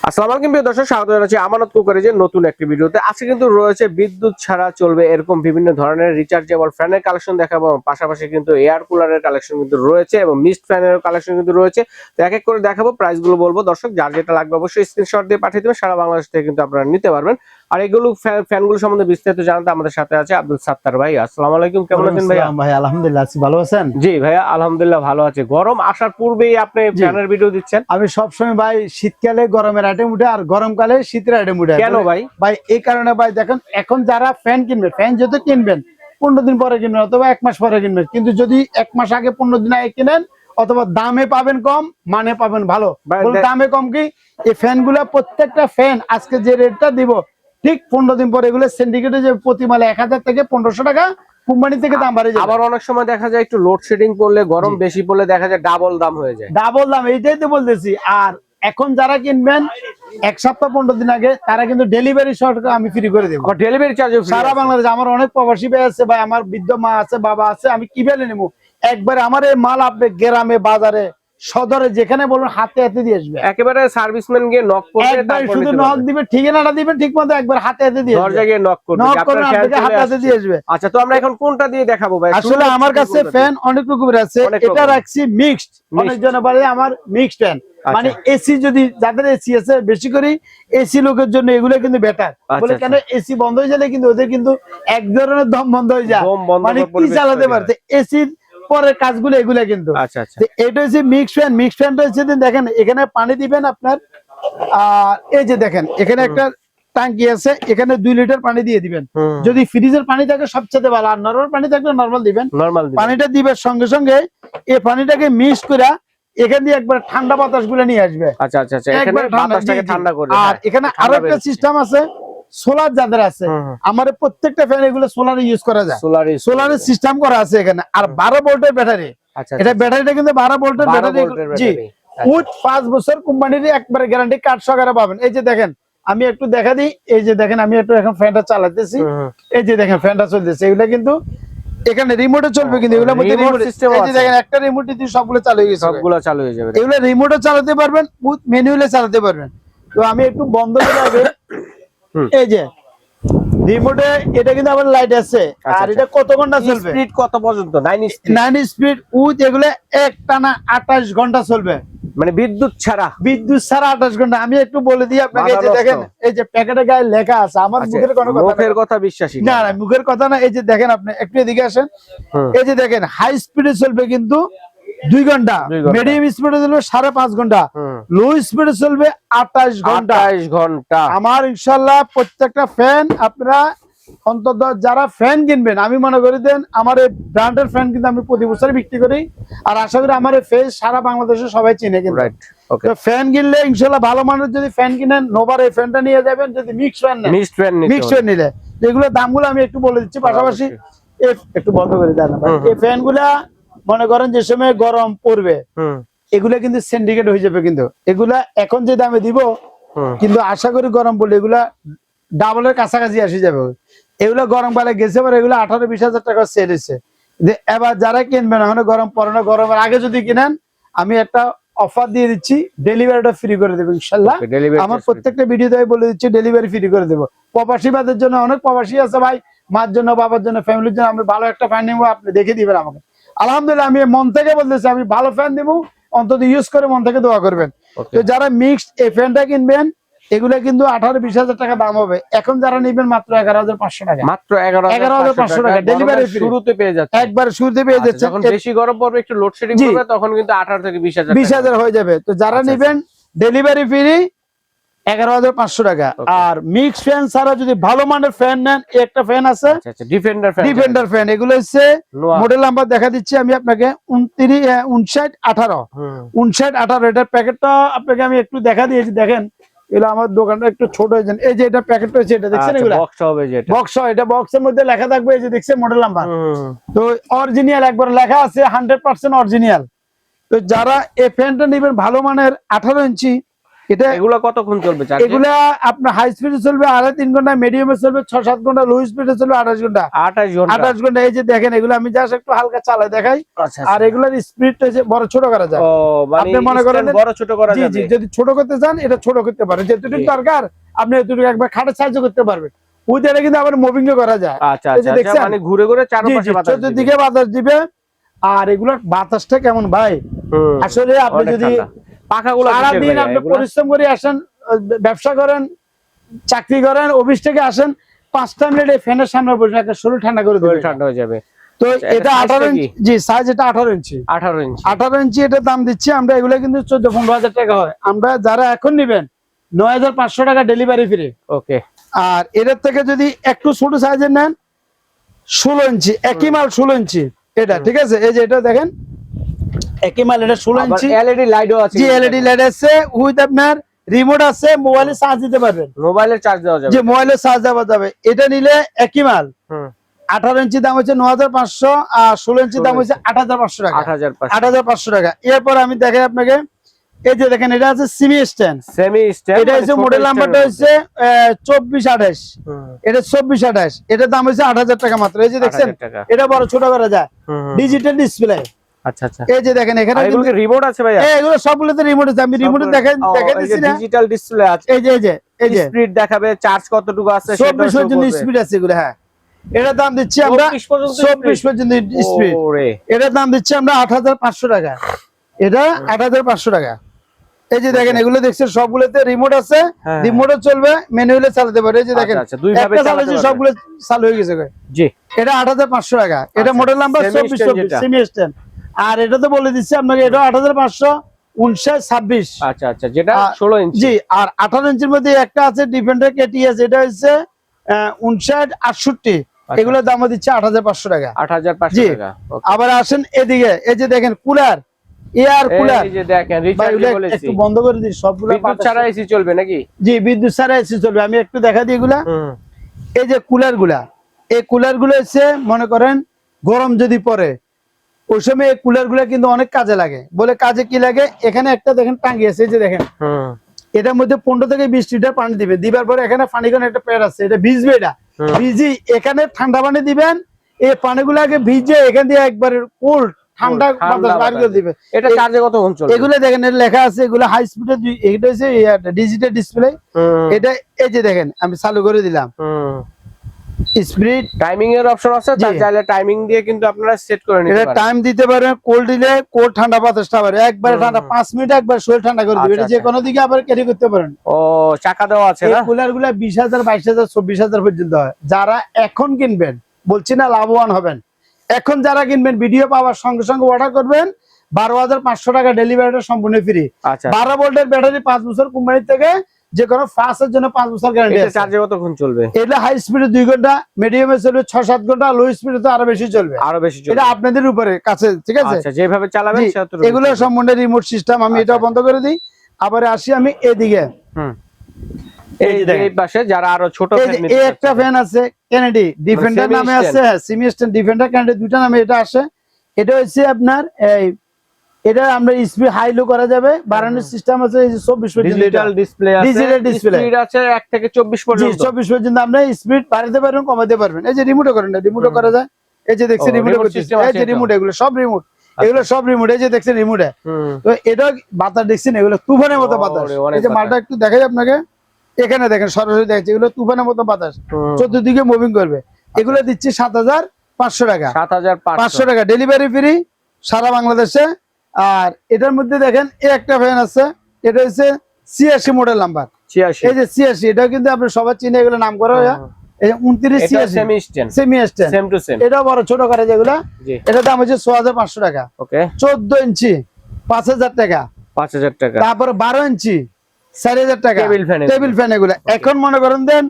আসসালামু আলাইকুম প্রিয় দর্শক, স্বাগত জানাচ্ছি আমানত কুকারেজের নতুন একটি ভিডিওতে। আজকে কিন্তু রয়েছে বিদ্যুৎ ছাড়া চলবে এরকম বিভিন্ন ধরনের রিচার্জেবল ফ্যানের কালেকশন দেখাবো। পাশাপাশি কিন্তু এয়ার কুলারের কালেকশন কিন্তু রয়েছে এবং মিস্ট ফ্যানের কালেকশন কিন্তু রয়েছে। তো এক এক করে দেখাবো, প্রাইস গুলো বলবো। দর্শক যার যেটা লাগবে অবশ্যই স্ক্রিনশট দিয়ে পাঠিয়ে দেবেন, সারা বাংলাদেশ থেকে কিন্তু আপনারা নিতে পারবেন। আর এগুলো ফ্যানগুলো সম্বন্ধে বিস্তারিত জানতে আমাদের সাথে আছে আব্দুল সাত্তার ভাই। আসসালামু আলাইকুম, কেমন আছেন ভাইয়া? ভাই আলহামদুলিল্লাহ আছি, ভালো আছেন? জি ভাইয়া আলহামদুলিল্লাহ ভালো আছে। গরম আসার পূর্বেই আপনি ফ্যানের ভিডিও দিচ্ছেন। আমি সবসময় ভাই শীতকালে গরমের আইটেম উঠে আর গরমকালে শীতের আইটেম উঠে। কেন ভাই? ভাই এই কারণে ভাই দেখেন, এখন যারা ফ্যান কিনবে, ফ্যান যত কিনবেন 15 দিন পরে কিনবেন অথবা 1 মাস পরে কিনবেন, কিন্তু যদি 1 মাস আগে 15 দিন আগে কিনেন অথবা দামে পাবেন কম, মানে পাবেন ভালো। দামে কম কি, এই ফ্যান গুলা প্রত্যেকটা ফ্যান আজকে যে রেটটা দিব ঠিক 15 দিন পরে এগুলো সিন্ডিকেটে যে প্রতি মালে 1000 থেকে 1500 টাকা কোম্পানি থেকে দাম বাড়ে যায়। আবার অনেক সময় দেখা যায় একটু লোডশেডিং করলে, গরম বেশি পড়লে দেখা যায় ডাবল দাম হয়ে যায়। ডাবল দাম, এইটাই তো বলতেছি। আর এখন যারা কিনবেন 1 সপ্তাহ 15 দিন আগে, তারা কিন্তু ডেলিভারি শর্ট আমি ফ্রি করে দেবো। ডেলিভারি চার্জ সারা বাংলাদেশ। আমার অনেক প্রবাসী ভাই আছে ভাই, আমার বৃদ্ধ মা আছে, বাবা আছে, আমি কি বেলে নেবো একবারে আমার এই মাল আপনি গ্রামে বাজারে সদরে যেখানে বলুন হাতে হাতে দিয়ে আসবে। একেবারে সার্ভিসম্যান গিয়ে নক করবে, একবার শুধু নক দিবে, ঠিকানাটা দিবে ঠিক মতো, একবার হাতে হাতে দিয়ে দরজা গিয়ে নক করবে, নক করে আপনাকে হাতে হাতে দিয়ে আসবে। আচ্ছা, তো আমরা এখন কোনটা দিয়ে দেখাবো ভাই? আসলে আমার কাছে ফ্যান অনেক রকমের আছে, এটা রাখছি মিক্সড। অনেকজনে বলে আমার মিক্সড ফ্যান, মানে এসি যদি যাদের এসি আছে বেশি করে এসি লোকের জন্য এগুলো কিন্তু বেটার। বলে কেন, এসি বন্ধ হয়ে গেলে কিন্তু ওদের কিন্তু এক ধরনের দম বন্ধ হয়ে যায়, মানে কি চালাতে পারছে এসির পরের কাজগুলো এগুলা কিন্তু। এটা হচ্ছে মিক্স ফ্যান। মিক্স ফ্যানটা হচ্ছে দেখেন, এখানে পানি দিবেন আপনার, এই যে দেখেন এখানে একটা ট্যাঙ্কি আছে, এখানে 2 লিটার পানি দিয়ে দিবেন। যদি ফ্রিজের পানি থাকে সবচেয়ে ভালো, আর নরমাল পানি থাকলে নরমাল দিবেন। পানিটা দিবেন সঙ্গে সঙ্গে এই পানিটাকে মিক্স করে এখান দিয়ে একবার ঠান্ডা বাতাস গুলো নিয়ে আসবে। আচ্ছা আচ্ছা আচ্ছা, এখানে বাতাসটাকে ঠান্ডা করে। আর এখানে আরো একটা সিস্টেম আছে, সোলার যাদের আছে, আমার প্রত্যেকটা ফ্যান এগুলো সোলারে ইউজ করা যায়, সোলারের সিস্টেম করা আছে এখানে। আর 12 ভোল্টের ব্যাটারি, এটা ব্যাটারিটা কিন্তু 12 ভোল্টের ব্যাটারি। জি, উইথ 5 বছর কোম্পানির একবারে গ্যারান্টি কার্ড সহকারে পাবেন। এই যে দেখেন, আমি একটু দেখা দিই, এই যে দেখেন আমি একটু এখন ফ্যানটা চালাতেছি, এই যে দেখেন ফ্যানটা চলতেছে। এগুলা কিন্তু এখানে রিমোটে চলবে, কিন্তু এগুলোর মধ্যে রিমোট সিস্টেম আছে। এই যে দেখেন একটা রিমোট দিয়ে সবগুলো চালু হয়ে গেছে, সবগুলো চালু হয়ে যাবে। এগুলো রিমোটে চালাতে পারবেন, উইথ ম্যানুয়ালে চালাতে পারবেন। তো আমি একটু বন্ধ করে আগে, এই যে রিমোটে এটা কিন্তু আবার লাইট আছে। আর এটা কত ঘন্টা চলবে, স্পিড কত পর্যন্ত? 9 স্পিড উইথ এগুলো এক টানা 28 ঘন্টা চলবে, মানে বিদ্যুৎ ছাড়া। বিদ্যুৎ ছাড়া 28 ঘন্টা। আমি একটু বলে দিই আপনাকে, এই যে দেখেন এই যে প্যাকেটের গায়ে লেখা আছে, আমার মুখের কোনো কথা, মুখের কথা বিশ্বাসী না, না মুখের কথা না। এই যে দেখেন, আপনি একটু এদিকে আসেন, এই যে দেখেন হাই স্পিডে চলবে কিন্তু 2 ঘন্টা, মিডিয়াম স্পিডে চলবে 5.5 ঘন্টা, লো স্পিডে চলবে 28 ঘন্টা। আমার ইনশাআল্লাহ প্রত্যেকটা ফ্যান আপনারা অন্তত যারা ফ্যান কিনবেন, আমি মনে করি দেন আমার এই ব্র্যান্ডের ফ্যান কিন্তু আমি প্রতি বছর বিক্রি করি। আর আশা করি আমার এই ফেস সারা বাংলাদেশে সবাই চিনে কিন্তু। ফ্যান কিনলে ইনশাআল্লাহ ভালো মানের যদি ফ্যান কিনেন, নোভার এই ফ্যানটা নিয়ে যাবেন। যদি মিক্স ফ্যান নেন, মিক্স ফ্যান নিলে এগুলো দামগুলো আমি একটু বলে দিচ্ছি। পাশাপাশি একটু বন্ধ করে দেন, এই ফ্যানগুলা মনে করেন যে সময় গরম পড়বে এগুলা কিন্তু সিন্ডিকেট হয়ে যাবে। কিন্তু এগুলা এখন যে দামে দিব, কিন্তু আশা করি গরম পড়লে এগুলা ডাবলের কাছাকাছি আসে যাবে। এগুলো গরম কালে গেছে পরে এগুলো 18-20 হাজার টাকা সেল হয়েছে। এবার যারা কিনবেন এখন গরম পড়ে না, গরমের আগে যদি কিনেন আমি একটা অফার দিয়ে দিচ্ছি, ডেলিভারিটা ফ্রি করে দেবো ইনশাল্লাহ। আমার প্রত্যেকটা ভিডিওতে বলে দিচ্ছি ডেলিভারি ফ্রি করে দেবো। প্রবাসীবাদের জন্য অনেক প্রবাসী আছে ভাই, মার জন্য, বাবার জন্য, ফ্যামিলির জন্য আমি ভালো একটা ফ্যান নেবো, আপনি দেখে দিবেন আমাকে। আলহামদুলিল্লাহ আমি মন থেকে বলতেছি, আমি ভালো ফ্যান দেবো, অন্তত ইউজ করে মন থেকে দোয়া করবেন। তো যারা মিক্সড এই ফ্যানটা কিনবেন, এগুলা কিন্তু 18-20 হাজার টাকা দাম হবে। এখন যারা নেবেন মাত্র 11,500 টাকা, মাত্র 11,500 টাকা ডেলিভারি শুরুতে পেয়ে যাচ্ছে, একবার শুরুতে পেয়ে যাচ্ছে। যখন বেশি গরম পড়বে, একটু লোডশেডিং করবে, তখন কিন্তু 18 থেকে 20 হাজার হয়ে যাবে। তো যারা নেবেন ডেলিভারি ফ্রি 11,500 টাকা। আর মিক্স ফ্যান ছাড়া যদি ভালো মানের ফ্যান নেন, একটা ফ্যান আছে ডিফেন্ডার ফ্যান, এগুলো হচ্ছে মডেল নাম্বার দেখা দিচ্ছি আমি আপনাকে, 5918। এটার প্যাকেটটা আপনাকে আমি একটু দেখা দিয়েছি, দেখেন এগুলো আমার দোকানটা একটু ছোট হয়েছে। এই যে এটা প্যাকেটটা হচ্ছে, এটা দেখছেন এগুলো বক্স, এটা বক্সের মধ্যে লেখা থাকবে, এই যে দেখছেন মডেল নাম্বার। তো অরিজিনাল একবার লেখা আছে, 100% অরিজিনাল। তো যারা এই ফ্যানটা নেবেন ভালো মানের 18 ইঞ্চি, এটা এগুলা কতক্ষণ চলবে চার্জে? এগুলা আপনার হাই স্পিডে চলবে 2.5-3 ঘন্টা, মিডিয়ামে চলবে 6-7 ঘন্টা, লো স্পিডে চলবে 28 ঘন্টা। 28 ঘন্টা। এই যে দেখেন এগুলো আমি জাস্ট একটু হালকা চালাই দেখাই। আচ্ছা আর এগুলোর স্পিডটা হচ্ছে বড় ছোট করা যায়। ও মানে আপনি মনে করেন বড় ছোট করা যাবে। জি, যদি ছোট করতে চান এটা ছোট করতে পারেন, যেটুকু দরকার আপনি এতটুকু একবার খাটের সাহায্য করতে পারবেন। ওইটা কিন্তু আবার মুভিং করা যায়। আচ্ছা আচ্ছা, মানে ঘুরে ঘুরে চারপাশে বাতাস দিবে, চতুর্দিকে বাতাস দিবে। আর এগুলোর বাতাসটা কেমন ভাই, আসলে আপনি যদি পাখাগুলো সারাদিন আপনি পরিশ্রম করে আসেন, ব্যবসা করেন, চাকরি করেন, অফিস থেকে আসেন, 5টা মিনিট এই ফ্যানের সামনে বসে একটা শরীর ঠান্ডা করে দিবে, ঠান্ডা হয়ে যাবে। তো এটা 18 ইঞ্চি, জি সাইজ এটা 18 ইঞ্চি। 18 ইঞ্চি এটা দাম দিচ্ছি আমরা। এগুলো কিন্তু 14-15 হাজার টাকা হয়। আমরা যারা এখন নেবেন 9500 টাকা ডেলিভারি ফ্রি। ওকে। আর এটার থেকে যদি একটু ছোট সাইজের নেন 16 ইঞ্চি, একই মাল 16 ইঞ্চি এটা, ঠিক আছে। এই যে এটা দেখেন একই মাল, এটা 16 ইঞ্চি। এলইডি লাইটও আছে, জি এলইডি লাইট আছে, উইথ আপনার রিমোট আছে, মোবাইলে চার্জ দিতে পারবেন, মোবাইলে চার্জ দেওয়া যাবে। জি মোবাইলে চার্জ দেওয়া যাবে। এটা নিলে একই মাল 18 ইঞ্চি দাম হচ্ছে 9500, আর 16 ইঞ্চি দাম হচ্ছে 8500 টাকা। 8500 টাকা। এরপর আমি দেখাই আপনাকে, এই যে দেখেন এটা আছে সেমি স্ট্যান্ড। এটা হচ্ছে মডেল নাম্বারটা হচ্ছে 2428, এটা 2428, এটার দাম হচ্ছে 8000 টাকা মাত্র। এই যে দেখছেন এটা বড় ছোট করা যায়, ডিজিটাল ডিসপ্লে। আচ্ছা আচ্ছা, এই যে দেখেন এখানে কিন্তু রিমোট আছে ভাইয়া। এগুলো সবগুলোতে রিমোট আছে, আমি রিমোটে দেখাইতেছি না। ডিজিটাল ডিসপ্লে আছে, এই যে স্পিড দেখাবে, চার্জ কতটুকু আছে, 24 পর্যন্ত স্পিড আছে এগুলো। হ্যাঁ এটার দাম দিচ্ছি আমরা 24 পর্যন্ত স্পিড। এটার দাম দিচ্ছি আমরা 8500 টাকা, এটা 8500 টাকা। এই যে দেখেন এগুলো দেখছেন সবগুলোতে রিমোট আছে, রিমোটে চলবে, ম্যানুয়ালি চালাতে পারে। এই যে দেখেন একটা চালাচ্ছি সবগুলো চালু হয়ে গেছে। জি এটা 8500 টাকা। এটা মডেল নাম্বার 2424 সেমি স্ট্যান্ড। আর এটা তো বলে দিচ্ছি আপনাকে, এটা 8500 5926। আচ্ছা আচ্ছা, যেটা 16 ইঞ্চি। জি, আর 18 ইঞ্চির মধ্যে একটা আছে ডিফেন্ডার কেটিএস, এটা হচ্ছে 5968। এগুলোর দাম দিচ্ছে 8500 টাকা। 8500 টাকা। আবার আসেন এদিকে, এই যে দেখেন কুলার, এয়ার কুলার। এই যে দেখেন রিচার্জ বলেছি, একটু বন্ধ করে দিই সবগুলো। বিদ্যুৎ ছাড়া এসি চলবে নাকি? জি বিদ্যুৎ ছাড়া এসি চলবে। আমি একটু দেখা দিই এগুলা। এই যে কুলার গুলা, এই কুলার গুলো হচ্ছে মনে করেন গরম যদি পড়ে ওই সময় এই কুলার গুলা কিন্তু অনেক কাজে লাগে। বলে কাজে কি লাগে, এখানে একটা দেখেন টাঙ্গি আছে, এই যে দেখেন এটার মধ্যে 15 থেকে 20 লিটার পানি দিবেন। দিবার পরে এখানে পানি কোন একটা প্যাড আছে, এটা ভিজবে, এটা ভিজি এখানে ঠান্ডা পানি দিবেন। এই পানিগুলো আগে ভিজে এখান দিয়ে একবারে কোল্ড ঠান্ডা বাতাস বাইর করে দিবে। এটা চার্জে কতক্ষণ চলবে? এগুলো দেখেন এটা লেখা আছে, এগুলো হাই স্পিডে, এটা হচ্ছে ডিজিটাল ডিসপ্লে। এটা এই যে দেখেন আমি চালু করে দিলাম, স্পিড টাইমিং এর অপশন আছে, চাইলে টাইমিং দিয়ে কিন্তু আপনারা সেট করে নিতে পারেন। এটা টাইম দিতে পারেন, কোল্ড দিলে কোল্ড ঠান্ডা বাতাসটা পারে একবারে ঠান্ডা, 5 মিনিট একবার শরীর ঠান্ডা করে দিবে। এটা যে কোনো দিকে আবার ক্যারি করতে পারেন। ও চাকা দেওয়া আছে না? এই কুলারগুলো 20000 22000 24000 পর্যন্ত হয়। যারা এখন কিনবেন, বলছি না লাভবান হবেন, এখন যারা কিনবেন ভিডিও পাওয়ার সঙ্গে সঙ্গে অর্ডার করবেন, 12500 টাকা ডেলিভারিটা সম্পূর্ণ ফ্রি। 12 ভোল্টের ব্যাটারি, 5 বছর কোম্পানি থেকে, যে কোনো ফাস্টের জন্য 5 বছর গ্যারান্টি আছে। চার্জে কতক্ষণ চলবে? এটা হাই স্পিডে 2 ঘন্টা, মিডিয়ামে চলবে 6-7 ঘন্টা, লো স্পিডে তো আরো বেশি চলবে। এটা আপনাদের উপরে কাছে, ঠিক আছে। আচ্ছা, যেভাবে চালাবেন এগুলো সম্পূর্ণ রিমোট সিস্টেম। আমি এটা বন্ধ করে দিই, আবার আসি আমি এদিকে। এই যে এই পাশে যারা আরো ছোট ফ্যান নিতে, এই একটা ফ্যান আছে কেনেডি ডিফেন্ডার নামে আছে, সেমি স্ট্যান্ড ডিফেন্ডার কেনেডি দুইটা নামে এটা আসে। এটা হচ্ছে আপনার এই, এটা আমরা স্পিড হাই লো করা যাবে, বাড়ানোর সিস্টেম আছে। এই যে 24 পর্যন্ত ডিজিটাল ডিসপ্লে আছে, ডিজিটাল ডিসপ্লে স্পিড আছে 1 থেকে 24 পর্যন্ত। জি 24 পর্যন্ত আপনি স্পিড বাড়াতে পারবেন, কমাতে পারবেন। এই যে রিমোটও করেন না, রিমোটও করা যায়। এই যে দেখছেন রিমোট করতেছে, এই যে রিমোট, এগুলো সব রিমোট, এগুলো সব রিমোট। এই যে দেখছেন রিমোটে, তো এটা বাতাস দেখছেন, এগুলো তুফানের মতো বাতাস। এই যে মালটা একটু দেখাই আপনাকে, এখানে দেখেন সরাসরি দেখছি, এগুলো তুফানের মতো বাতাস চতুর্দিকে মুভিং করবে। এগুলো দিচ্ছি 7500 টাকা। 7500 টাকা ডেলিভারি ফ্রি সারা বাংলাদেশে। আর এটার মধ্যে দেখেন এই একটা ফ্যান আছে, এটা হচ্ছে 86 মডেল নাম্বার। এই যে 86, এটা কিন্তু আপনি সবাই চিনে, এগুলো নাম করা হয়। এই 29 semi stand, same to same. এটা বড় ছোট করে যেগুলা, এটার দাম হচ্ছে 6500 টাকা। ওকে। 14 ইঞ্চি 5000 টাকা। 5000 টাকা। তারপর 12 ইঞ্চি 4000 টাকা টেবিল ফ্যান। এগুলো এখন মনে করেন দেন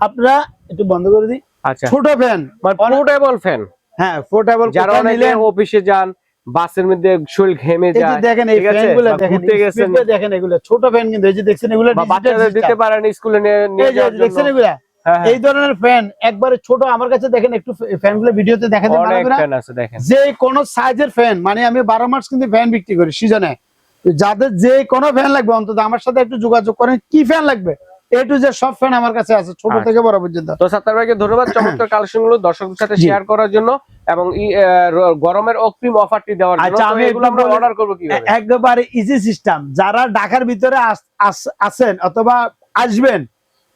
আপনারা একটু বন্ধ করে দিই। আচ্ছা, ছোট ফ্যান, পোর্টেবল ফ্যান। হ্যাঁ পোর্টেবল, যারা অনেকে অফিসে যান, বাসের মধ্যে শরীর ঘেমে যায়, এই যে দেখেন এই ফ্যানগুলো দেখেন, স্পিডে দেখেন, এগুলো ছোট ফ্যান কিন্তু এই যে দেখছেন, এগুলো বাচ্চাদের দিতে পারেন স্কুলে নিয়ে যাওয়ার জন্য। দেখছেন এগুলো, এই ধরনের ফ্যান একবারে ছোট। আমার কাছে দেখেন একটু ফ্যানগুলো ভিডিওতে দেখাতে পারবেন, অনেক ফ্যান আছে দেখেন, যে কোন সাইজের ফ্যান। মানে আমি 12 মাস কিন্তু ফ্যান বিক্রি করি সিজনে, তো যাদের যে কোনো ফ্যান লাগবে অন্তত আমার সাথে একটু যোগাযোগ করেন, কি ফ্যান লাগবে এ টু জেড সব ফ্যান আমার কাছে আছে, ছোট থেকে বড় পর্যন্ত। তো সাত্তার ভাইকে ধন্যবাদ চমৎকার কালেকশন গুলো দর্শকদের সাথে জি। শেয়ার করার জন্য এবং গরমের অগ্রিম অফারটি দেওয়ার জন্য। আচ্ছা, তো আমি এগুলো আমরা অর্ডার করব কিভাবে? একবারে ইজি সিস্টেম। যারা ঢাকার ভিতরে আছেন অথবা আসবেন,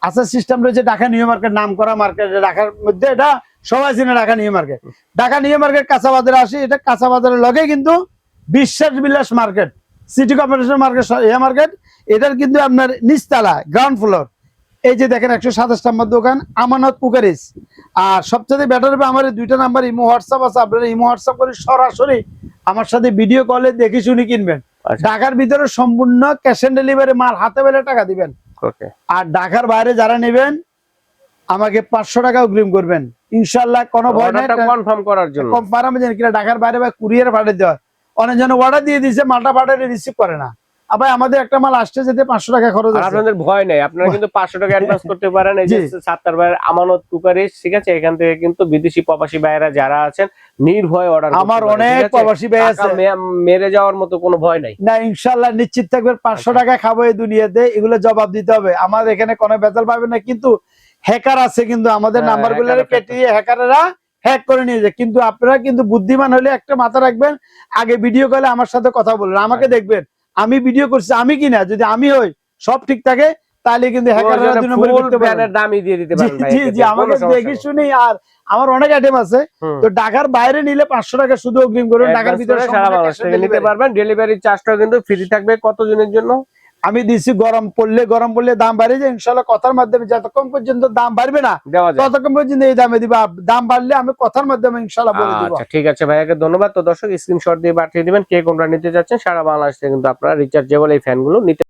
আসার সিস্টেম রয়েছে ঢাকা নিউ মার্কেট, নাম করা মার্কেট ঢাকার মধ্যে, এটা সবাই চিনে Dhaka new market. Dhaka new market কাঁচা বাজারে আসি, এটা কাঁচা বাজারের লগে কিন্তু বিশ্বাস বিলাস market, city corporation market, market, এটার কিন্তু আপনার নিচতলা গ্রাউন্ড ফ্লোর। এই যে দেখেন 127 নম্বর দোকান, আমানত কুকারিজ। আর সবচেয়ে বেটার হবে আমার দুইটা নাম্বার ইমো হোয়াটসঅ্যাপ আছে, আপনারা ইমো হোয়াটসঅ্যাপ করে সরাসরি আমার সাথে ভিডিও কলে দেখে শুনে কিনবেন। আচ্ছা। ঢাকার ভিতরে সম্পূর্ণ ক্যাশ অন ডেলিভারি, মাল হাতে পেলে টাকা দিবেন। ওকে। আর ঢাকার বাইরে যারা নেবেন আমাকে 500 টাকা অগ্রিম করবেন, ইনশাআল্লাহ কোনো ভয় নাই। অর্ডারটা কনফার্ম করার জন্য কনফার্ম জানেন কিনা ঢাকার বাইরে বা কুরিয়ার পাঠিয়ে দেওয়া, অনেক জন অর্ডার দিয়ে দিয়েছে, মালটা পাঠিয়ে রিসিভ করে না। আবার আমাদের একটা মাল আসতে যেতে 500 টাকা খরচ আর আছে। আপনাদের ভয় নাই, আপনারা কিন্তু 500 টাকা অ্যাডভান্স করতে পারেন। এই যে জি। সাত্তার ভাইয়ের আমানত কুকারিজ, ঠিক আছে, এখান থেকে কিন্তু বিদেশি প্রবাসী ভাইয়েরা যারা আছেন নির্ভয় অর্ডার করতে আমার পারেন, অনেক ঠিক আছে? প্রবাসী ভাই আছে। টাকা মেরে যাওয়ার মতো কোনো ভয় নাই। না, ইনশাআল্লাহ নিশ্চিত থাকবেন 500 টাকা খাবো এই দুনিয়াতে, এগুলো জবাব দিতে হবে। আমার এখানে কোনো বেজাল পাবে না, কিন্তু হ্যাকার আছে, কিন্তু আমাদের হ্যাঁ, নাম্বার গুলো হ্যাকার কেটে হ্যাকাররা হ্যাক করে নিয়ে যায়। কিন্তু আপনারা কিন্তু বুদ্ধিমান হলে একটা মাথা রাখবেন, আগে ভিডিও কলে আমার সাথে কথা বলবেন, আমাকে দেখবেন আমি ভিডিও করছি, আমি কিনা যদি আমি হই সব ঠিক থাকে, তাহলে কিন্তু হ্যাকাররা দুই নম্বরই করতে পারবে। দামই দিয়ে দিতে পারেন ভাই। জি জি, আমাকে দেখে শুনি। আর আমার অনেক আইটেম আছে, তো ঢাকার বাইরে নিলে 500 টাকা শুধু অগ্রিম করুন, ঢাকার ভিতরে সারা বাংলাদেশ থেকে নিতে পারবেন। ডেলিভারি চার্জটাও কিন্তু ফ্রি থাকবে কতজনের জন্য? আমি দিছি গরম পড়লে দাম বাড়ে যায়, ইনশাআল্লাহ কথার মাধ্যমে যতক্ষণ পর্যন্ত দাম বাড়বে না দেওয়া যায়, ততক্ষণ পর্যন্ত এই দামে দিবা। দাম বাড়লে আমি কথার মাধ্যমে ইনশাআল্লাহ বলে দিব। আচ্ছা ঠিক আছে ভাইয়াকে ধন্যবাদ। তো দর্শক স্ক্রিনশট দিয়ে পাঠিয়ে দিবেন কে কোনটা নিতে যাচ্ছেন। সারা বাংলাদেশ থেকে কিন্তু আপনারা রিচার্জেবল এই ফ্যানগুলো নিতে